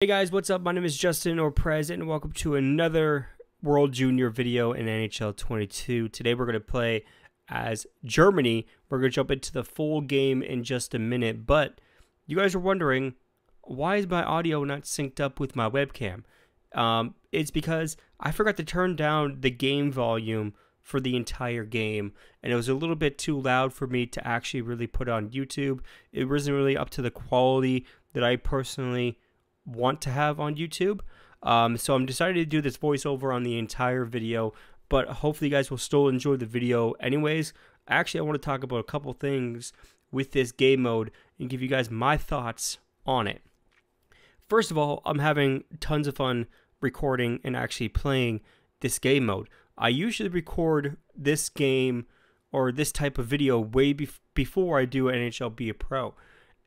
Hey guys, what's up? My name is Justin or Prez, and welcome to another World Junior video in NHL 22. Today we're going to play as Germany. We're going to jump into the full game in just a minute, but you guys are wondering, why is my audio not synced up with my webcam? It's because I forgot to turn down the game volume for the entire game, and it was a little bit too loud for me to actually really put on YouTube. It wasn't really up to the quality that I personally want to have on YouTube. So I'm decided to do this voiceover on the entire video, but hopefully you guys will still enjoy the video anyways. Actually, I want to talk about a couple things with this game mode and give you guys my thoughts on it. First of all, I'm having tons of fun recording and actually playing this game mode. I usually record this game or this type of video way before I do NHL Be a Pro,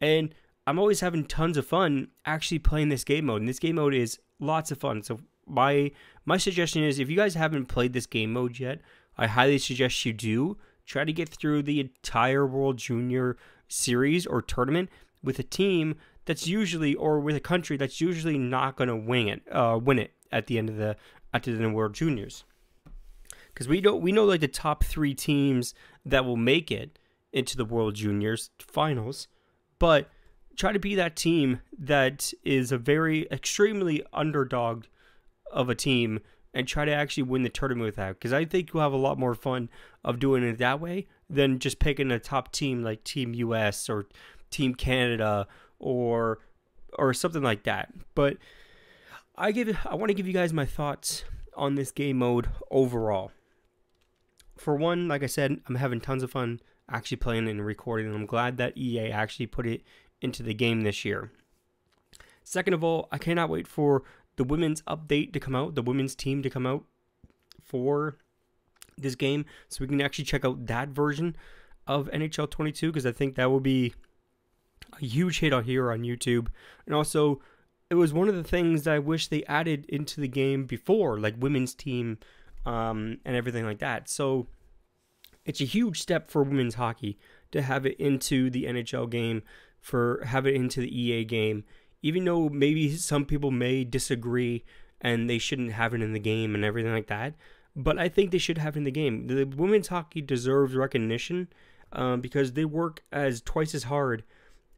and I'm always having tons of fun actually playing this game mode, and this game mode is lots of fun. So my suggestion is, if you guys haven't played this game mode yet, I highly suggest you do. Try to get through the entire World Junior series or tournament with a team that's usually, or with a country that's usually not going to win it at the end of the World Juniors. Because we know like the top 3 teams that will make it into the World Juniors finals, but try to be that team that is a very extremely underdog of a team and try to actually win the tournament with that, because I think you'll have a lot more fun of doing it that way than just picking a top team like Team US or Team Canada or something like that. But I want to give you guys my thoughts on this game mode overall. For one, like I said, I'm having tons of fun actually playing and recording, and I'm glad that EA actually put it into the game this year. Second of all, I cannot wait for the women's update to come out, the women's team to come out for this game, so we can actually check out that version of NHL 22, because I think that will be a huge hit on here on YouTube. And also, it was one of the things that I wish they added into the game before, like women's team and everything like that. So it's a huge step for women's hockey to have it into the NHL game, have it into the EA game, even though maybe some people may disagree and they shouldn't have it in the game and everything like that. But I think they should have it in the game. The women's hockey deserves recognition because they work twice as hard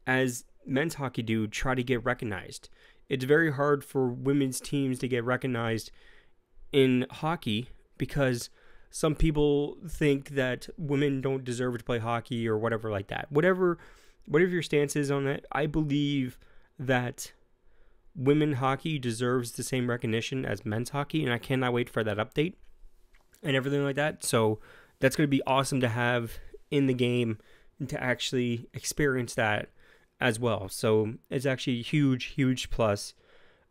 as men's hockey do try to get recognized. It's very hard for women's teams to get recognized in hockey because some people think that women don't deserve to play hockey or whatever like that. Whatever your stance is on that, I believe that women hockey deserves the same recognition as men's hockey, and I cannot wait for that update and everything like that. So that's going to be awesome to have in the game and to actually experience that as well. So it's actually a huge plus.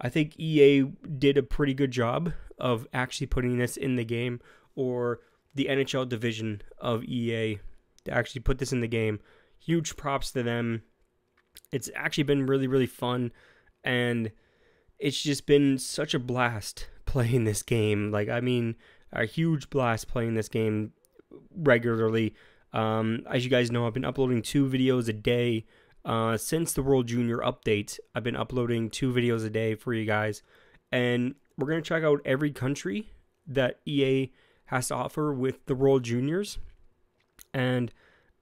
I think EA did a pretty good job of actually putting this in the game, or the NHL division of EA to actually put this in the game. Huge props to them. It's actually been really fun, and it's just been such a blast playing this game. Like, I mean, a huge blast playing this game regularly. As you guys know, I've been uploading 2 videos a day since the World Junior update. I've been uploading 2 videos a day for you guys, and we're going to check out every country that EA has to offer with the World Juniors and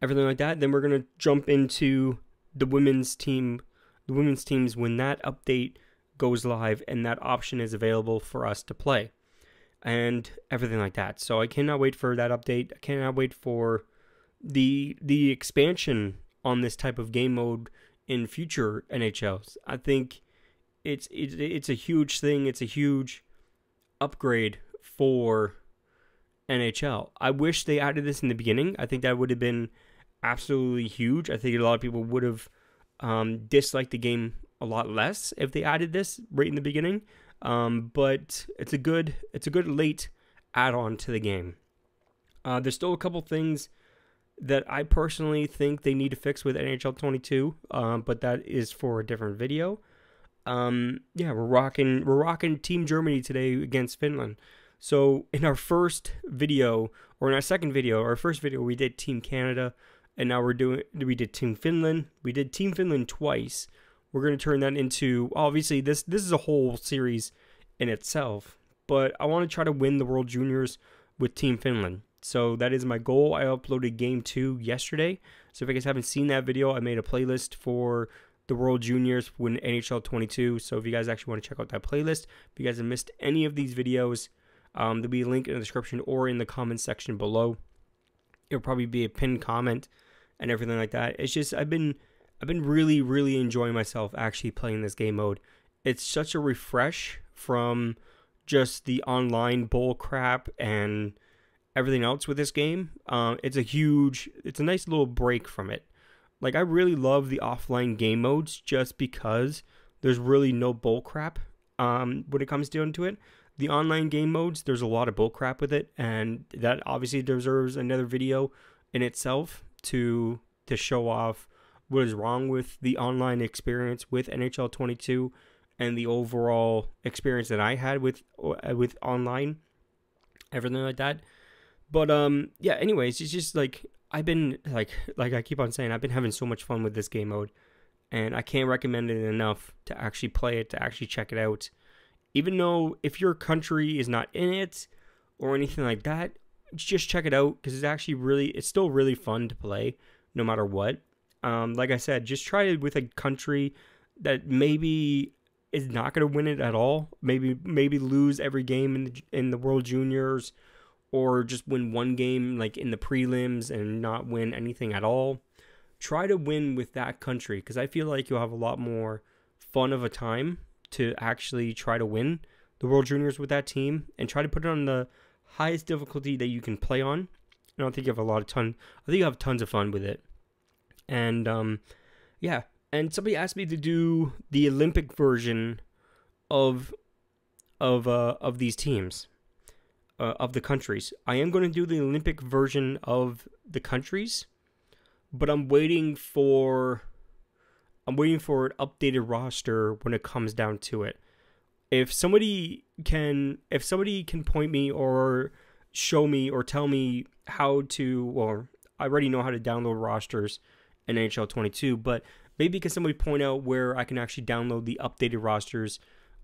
everything like that. Then we're going to jump into the women's team, the women's teams when that update goes live and that option is available for us to play and everything like that. So I cannot wait for that update. I cannot wait for the expansion on this type of game mode in future NHLs. I think it's a huge thing. It's a huge upgrade for NHL. I wish they added this in the beginning. I think that would have been absolutely huge. I think a lot of people would have disliked the game a lot less if they added this right in the beginning. But it's a good late add-on to the game. There's still a couple things that I personally think they need to fix with NHL 22, but that is for a different video. Yeah, we're rocking Team Germany today against Finland. So in our first video, or in our second video, our first video, we did Team Canada, and now we did Team Finland. We did Team Finland twice, we're going to turn that into, obviously this is a whole series in itself, but I want to try to win the World Juniors with Team Finland. So that is my goal. I uploaded game 2 yesterday. So if you guys haven't seen that video, I made a playlist for the World Juniors when NHL 22. So if you guys actually want to check out that playlist, if you guys have missed any of these videos, there'll be a link in the description or in the comments section below. It'll probably be a pinned comment and everything like that. It's just I've been really enjoying myself actually playing this game mode. It's such a refresh from just the online bull crap and everything else with this game. It's a nice little break from it. Like, I really love the offline game modes just because there's really no bull crap when it comes down to it. The online game modes, there's a lot of bull crap with it, and that obviously deserves another video in itself to show off what is wrong with the online experience with NHL 22 and the overall experience that I had with online, everything like that. But yeah, anyways, it's just like I've been like I keep on saying, I've been having so much fun with this game mode, and I can't recommend it enough to actually play it, to actually check it out. Even though if your country is not in it or anything like that, just check it out, because it's still really fun to play no matter what. Like I said, just try it with a country that maybe is not going to win it at all. Maybe lose every game in the World Juniors, or just win one game like in the prelims and not win anything at all. Try to win with that country, because I feel like you'll have a lot more fun of a time to actually try to win the World Juniors with that team, and try to put it on the highest difficulty that you can play on. I don't think you have I think you have tons of fun with it. And yeah, and somebody asked me to do the Olympic version of these teams. Of the countries. I am going to do the Olympic version of the countries, but I'm waiting for an updated roster when it comes down to it. If somebody can point me or show me or tell me how to, or I already know how to download rosters in NHL 22, but maybe can somebody point out where I can actually download the updated rosters,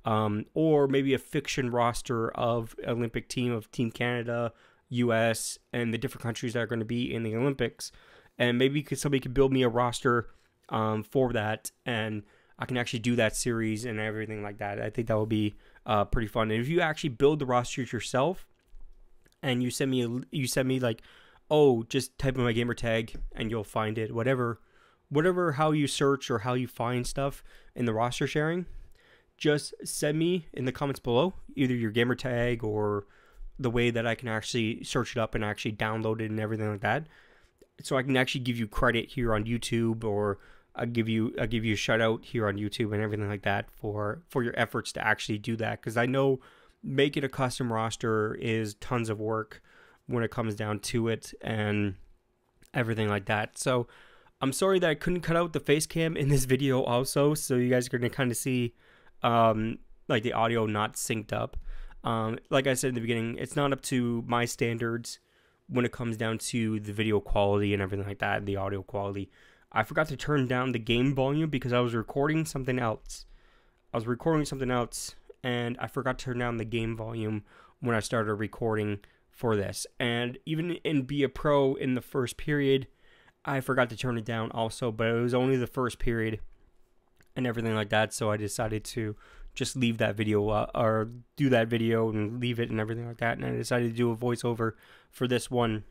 or maybe a fiction roster of Olympic team of Team Canada, US, and the different countries that are going to be in the Olympics. And maybe somebody could build me a roster for that, and I can actually do that series and everything like that. I think that would be pretty fun. And if you actually build the rosters yourself, and you send me like, oh, just type in my gamer tag and you'll find it. Whatever how you search or how you find stuff in the roster sharing, just send me in the comments below either your gamer tag or the way that I can actually search it up and actually download it and everything like that, so I can actually give you credit here on YouTube, or I'll give you a shout out here on YouTube and everything like that for your efforts to actually do that, because I know making a custom roster is tons of work when it comes down to it and everything like that. So I'm sorry that I couldn't cut out the face cam in this video also, so you guys are going to kind of see like the audio not synced up. Like I said in the beginning, it's not up to my standards when it comes down to the video quality and everything like that, the audio quality. I forgot to turn down the game volume because I was recording something else. And I forgot to turn down the game volume when I started recording for this. And even in Be a Pro in the first period, I forgot to turn it down also, but it was only the first period and everything like that, so I decided to just leave that video or do that video and leave it and everything like that, and I decided to do a voiceover for this one,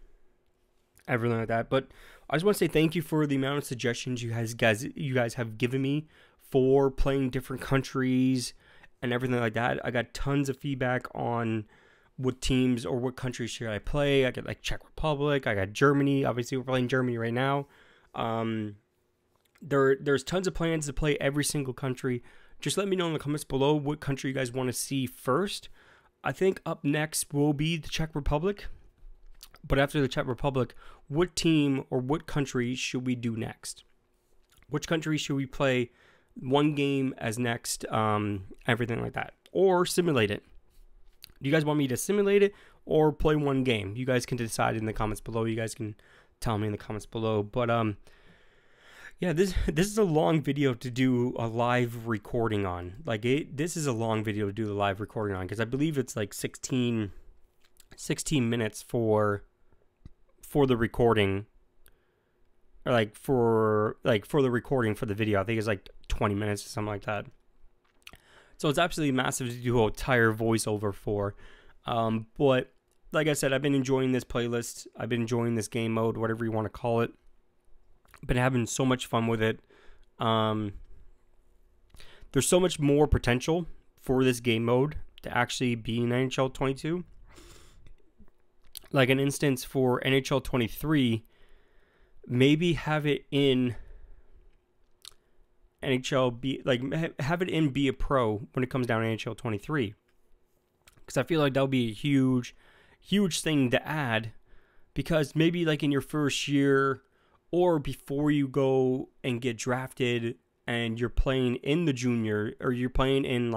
everything like that. But I just want to say thank you for the amount of suggestions you guys have given me for playing different countries and everything like that. I got tons of feedback on what teams or what countries should I play. I got like Czech Republic, I got Germany. Obviously we're playing Germany right now. There's tons of plans to play every single country. Just let me know in the comments below what country you guys want to see first. I think up next will be the Czech Republic. But after the Czech Republic, what team or what country should we do next? Which country should we play one game as next? Everything like that. Or simulate it. Do you guys want me to simulate it or play one game? You guys can decide in the comments below. You guys can tell me in the comments below. But Yeah, this is a long video to do a live recording on. Like this is a long video to do the live recording on because I believe it's like 16 minutes for the recording, or like for the recording for the video. I think it's like 20 minutes or something like that. So it's absolutely massive to do an entire voiceover for. But like I said, I've been enjoying this playlist. I've been enjoying this game mode, whatever you want to call it. Been having so much fun with it. There's so much more potential for this game mode to actually be in NHL 22. Like an instance for NHL 23, maybe have it in NHL be like have it in be a pro when it comes down to NHL 23, because I feel like that would be a huge thing to add, because maybe like in your first year or before you go and get drafted and you're playing in the junior, or you're playing in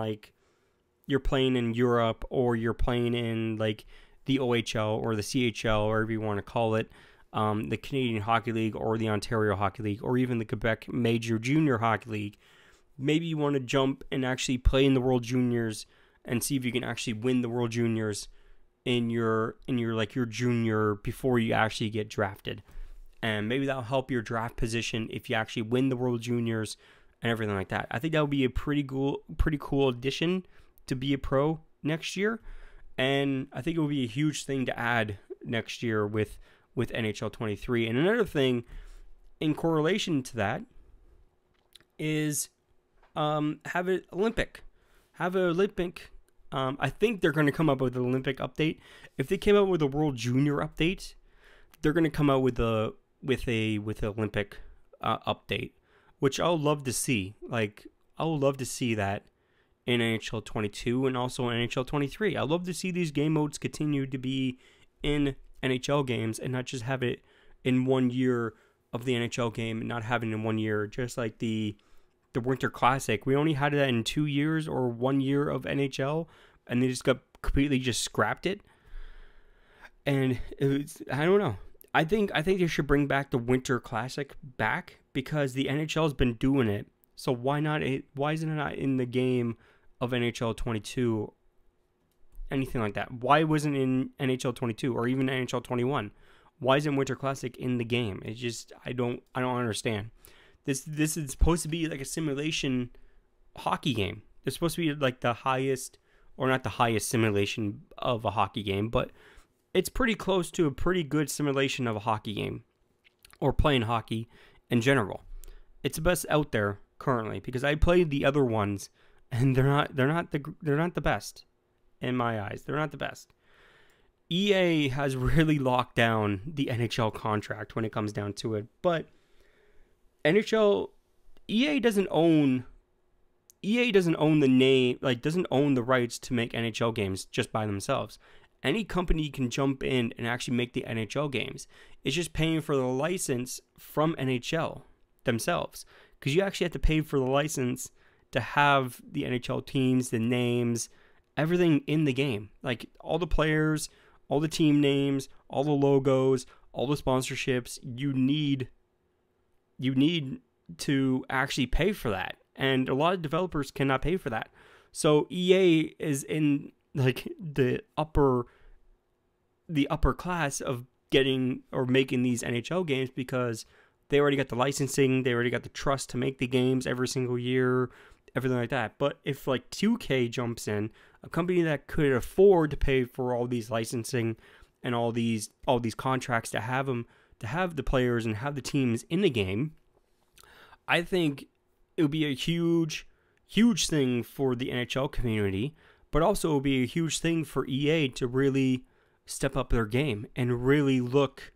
Europe, or you're playing in like the OHL or the CHL, or whatever you want to call it, the Canadian Hockey League or the Ontario Hockey League, or even the Quebec Major Junior Hockey League. Maybe you want to jump and actually play in the World Juniors and see if you can actually win the World Juniors in your junior before you actually get drafted. And maybe that'll help your draft position if you actually win the World Juniors and everything like that. I think that would be a pretty cool addition to be a pro next year. And I think it would be a huge thing to add next year with NHL 23. And another thing in correlation to that is have an Olympic. Have an Olympic. I think they're going to come up with an Olympic update. If they came out with a World Junior update, they're going to come out with an Olympic update, which I would love to see. Like, I would love to see that in NHL 22 and also in NHL 23. I'd love to see these game modes continue to be in NHL games and not just have it in 1 year of the NHL game and not having it in 1 year, just like the Winter Classic. We only had that in 2 years or 1 year of NHL, and they just got completely just scrapped it. And I don't know. I think they should bring back the Winter Classic back, because the NHL has been doing it. So why not? Why isn't it not in the game of NHL 22? Anything like that? Why wasn't it in NHL 22 or even NHL 21? Why isn't Winter Classic in the game? It's just I don't understand. This is supposed to be like a simulation hockey game. It's supposed to be like the highest, or not the highest simulation of a hockey game, but it's pretty close to a pretty good simulation of a hockey game, or playing hockey in general. It's the best out there currently, because I played the other ones and they're not the best in my eyes. They're not the best. EA has really locked down the NHL contract when it comes down to it, but EA doesn't own the name, like doesn't own the rights to make NHL games just by themselves. Any company can jump in and actually make the NHL games. It's just paying for the license from NHL themselves, because you actually have to pay for the license to have the NHL teams, the names, everything in the game. Like all the players, all the team names, all the logos, all the sponsorships. You need to actually pay for that. And a lot of developers cannot pay for that. So EA is in like the upper class of getting or making these NHL games, because they already got the licensing, they already got the trust to make the games every single year, everything like that. But if like 2K jumps in, a company that could afford to pay for all these licensing and all these contracts to have the players and have the teams in the game, I think it would be a huge thing for the NHL community, but also it would be a huge thing for EA to really step up their game and really look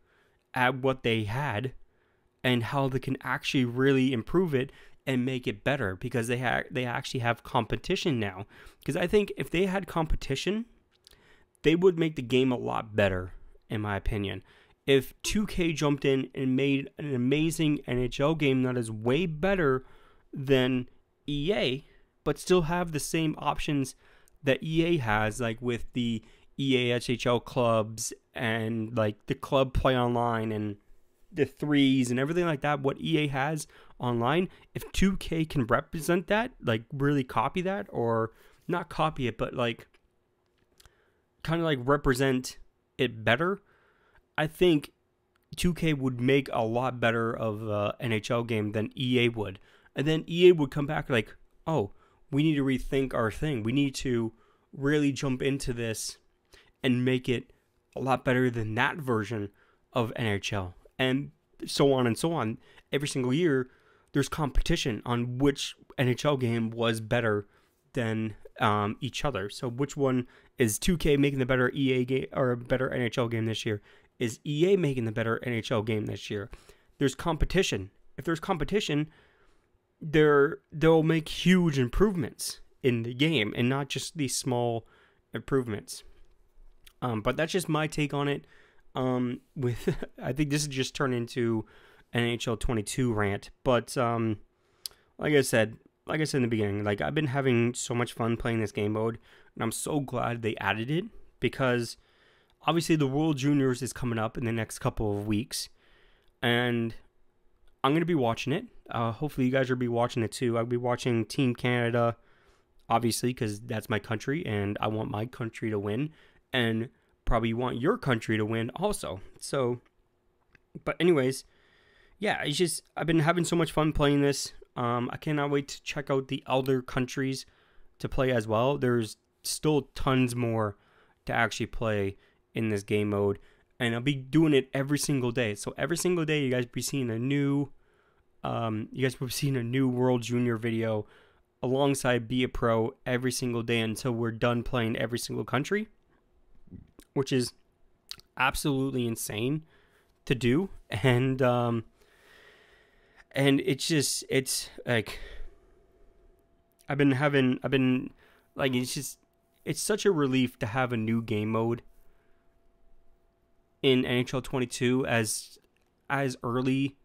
at what they had and how they can actually really improve it and make it better, because they actually have competition now. Because I think if they had competition, they would make the game a lot better, in my opinion. If 2K jumped in and made an amazing NHL game that is way better than EA, but still have the same options that EA has, like with the EA SHL clubs and like the club play online and the threes and everything like that, what EA has online. If 2K can represent that, like really copy that, or not copy it, but like kind of like represent it better, I think 2K would make a lot better of NHL game than EA would. And then EA would come back like, oh, we need to rethink our thing. We need to really jump into this and make it a lot better than that version of NHL. And so on and so on. Every single year, there's competition on which NHL game was better than each other. So which one is 2K making the better EA game or a better NHL game this year? Is EA making the better NHL game this year? There's competition. If there's competition, they'll make huge improvements in the game and not just these small improvements. But that's just my take on it. I think this has just turned into an NHL 22 rant. But like I said in the beginning, like I've been having so much fun playing this game mode, and I'm so glad they added it, because obviously the World Juniors is coming up in the next couple of weeks, and I'm going to be watching it. Hopefully you guys will be watching it too. I'll be watching Team Canada, obviously, because that's my country, and I want my country to win, and probably want your country to win also. So, but anyways, yeah, it's just, I've been having so much fun playing this. I cannot wait to check out the other countries to play as well. There's still tons more to actually play in this game mode, and I'll be doing it every single day. So every single day, you guys will be seeing a new, World Junior video alongside Be a Pro every single day until we're done playing every single country, which is absolutely insane to do. And it's like, it's such a relief to have a new game mode in NHL 22 as early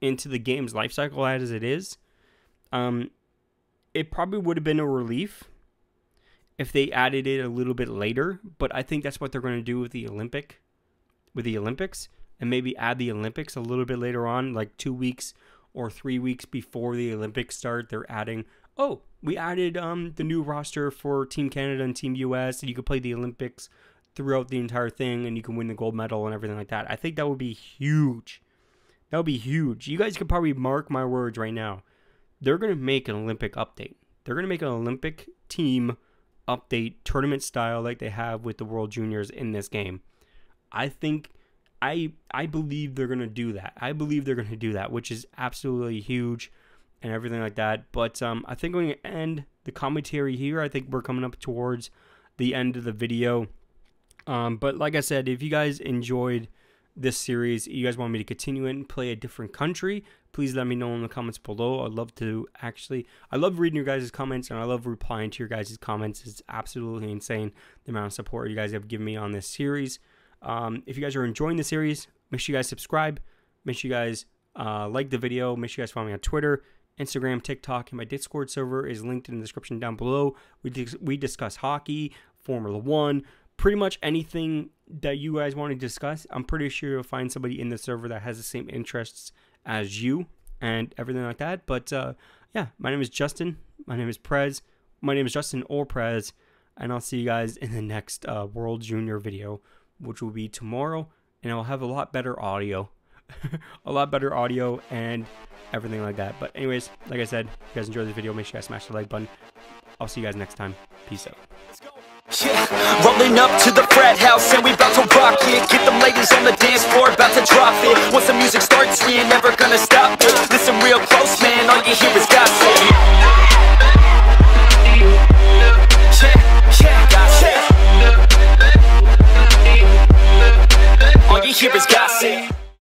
into the game's life cycle as it is. It probably would have been a relief if they added it a little bit later, but I think that's what they're going to do with the Olympics, and maybe add the Olympics a little bit later on, like 2 weeks or 3 weeks before the Olympics start. They're adding, oh, we added the new roster for Team Canada and Team US, and you can play the Olympics throughout the entire thing, and you can win the gold medal and everything like that. I think that would be huge. That would be huge. You guys could probably mark my words right now. They're going to make an Olympic update. They're going to make an Olympic team update, tournament style, like they have with the World Juniors in this game. I think, I believe they're going to do that. I believe they're going to do that, which is absolutely huge and everything like that. But I think I'm going to end the commentary here. I think we're coming up towards the end of the video. But like I said, if you guys enjoyed this series, you guys want me to continue it and play a different country, please let me know in the comments below. I'd love to I love reading your guys' comments, and I love replying to your guys' comments. It's absolutely insane the amount of support you guys have given me on this series. If you guys are enjoying the series, make sure you guys subscribe. Make sure you guys like the video. Make sure you guys follow me on Twitter, Instagram, TikTok, and my Discord server is linked in the description down below. We discuss hockey, Formula 1, pretty much anything that you guys want to discuss. I'm pretty sure you'll find somebody in the server that has the same interests as you and everything like that. But yeah, my name is Justin. My name is Prez. My name is Justin or Prez, and I'll see you guys in the next World Junior video, which will be tomorrow, and I'll have a lot better audio. A lot better audio and everything like that. But anyways, like I said, if you guys enjoyed this video, make sure you guys smash the like button. I'll see you guys next time. Peace out. Yeah, rolling up to the frat house and we about to rock it. Get them ladies on the dance floor, about to drop it. Once the music starts, we ain't never gonna stop it. Listen real close, man, all you hear is gossip.